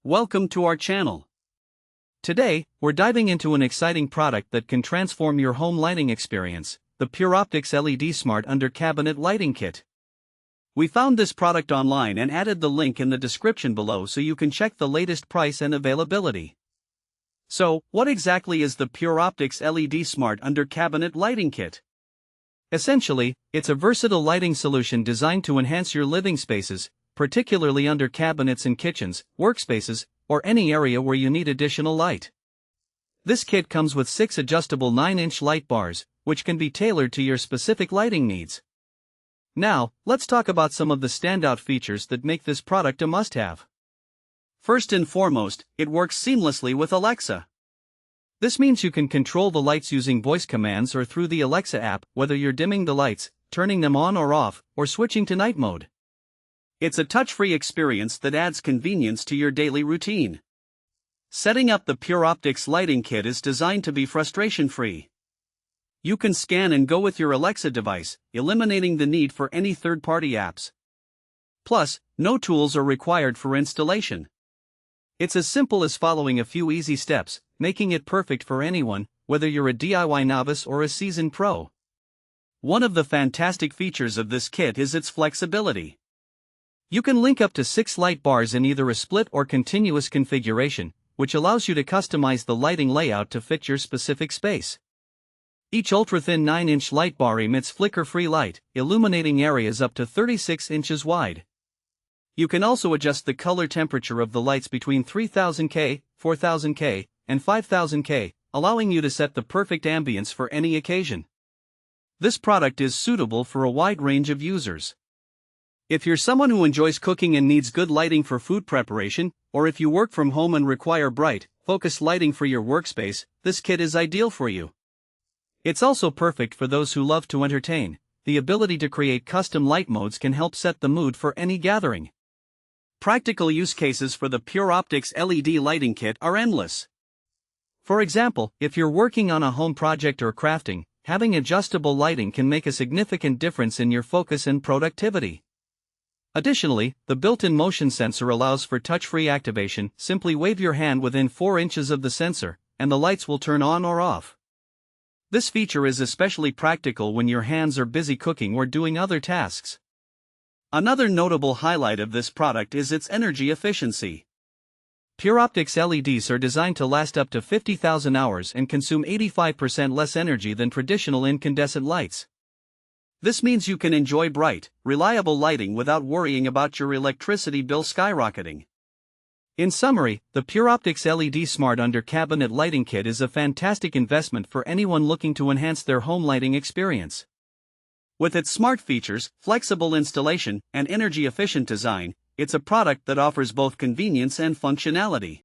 Welcome to our channel. Today, we're diving into an exciting product that can transform your home lighting experience, the PureOptics LED Smart Under Cabinet Lighting Kit. We found this product online and added the link in the description below so you can check the latest price and availability. So, what exactly is the PureOptics LED Smart Under Cabinet Lighting Kit? Essentially, it's a versatile lighting solution designed to enhance your living spaces, particularly under cabinets in kitchens, workspaces, or any area where you need additional light. This kit comes with 6 adjustable 9-inch light bars, which can be tailored to your specific lighting needs. Now, let's talk about some of the standout features that make this product a must-have. First and foremost, it works seamlessly with Alexa. This means you can control the lights using voice commands or through the Alexa app, whether you're dimming the lights, turning them on or off, or switching to night mode. It's a touch-free experience that adds convenience to your daily routine. Setting up the PureOptics lighting kit is designed to be frustration-free. You can scan and go with your Alexa device, eliminating the need for any third-party apps. Plus, no tools are required for installation. It's as simple as following a few easy steps, making it perfect for anyone, whether you're a DIY novice or a seasoned pro. One of the fantastic features of this kit is its flexibility. You can link up to 6 light bars in either a split or continuous configuration, which allows you to customize the lighting layout to fit your specific space. Each ultra-thin 9-inch light bar emits flicker-free light, illuminating areas up to 36 inches wide. You can also adjust the color temperature of the lights between 3000 K, 4000 K, and 5000 K, allowing you to set the perfect ambience for any occasion. This product is suitable for a wide range of users. If you're someone who enjoys cooking and needs good lighting for food preparation, or if you work from home and require bright, focused lighting for your workspace, this kit is ideal for you. It's also perfect for those who love to entertain. The ability to create custom light modes can help set the mood for any gathering. Practical use cases for the PureOptics LED lighting kit are endless. For example, if you're working on a home project or crafting, having adjustable lighting can make a significant difference in your focus and productivity. Additionally, the built-in motion sensor allows for touch-free activation. Simply wave your hand within 4 inches of the sensor, and the lights will turn on or off. This feature is especially practical when your hands are busy cooking or doing other tasks. Another notable highlight of this product is its energy efficiency. PureOptics LEDs are designed to last up to 50,000 hours and consume 85% less energy than traditional incandescent lights. This means you can enjoy bright, reliable lighting without worrying about your electricity bill skyrocketing. In summary, the PureOptics LED Smart Under Cabinet Lighting Kit is a fantastic investment for anyone looking to enhance their home lighting experience. With its smart features, flexible installation, and energy-efficient design, it's a product that offers both convenience and functionality.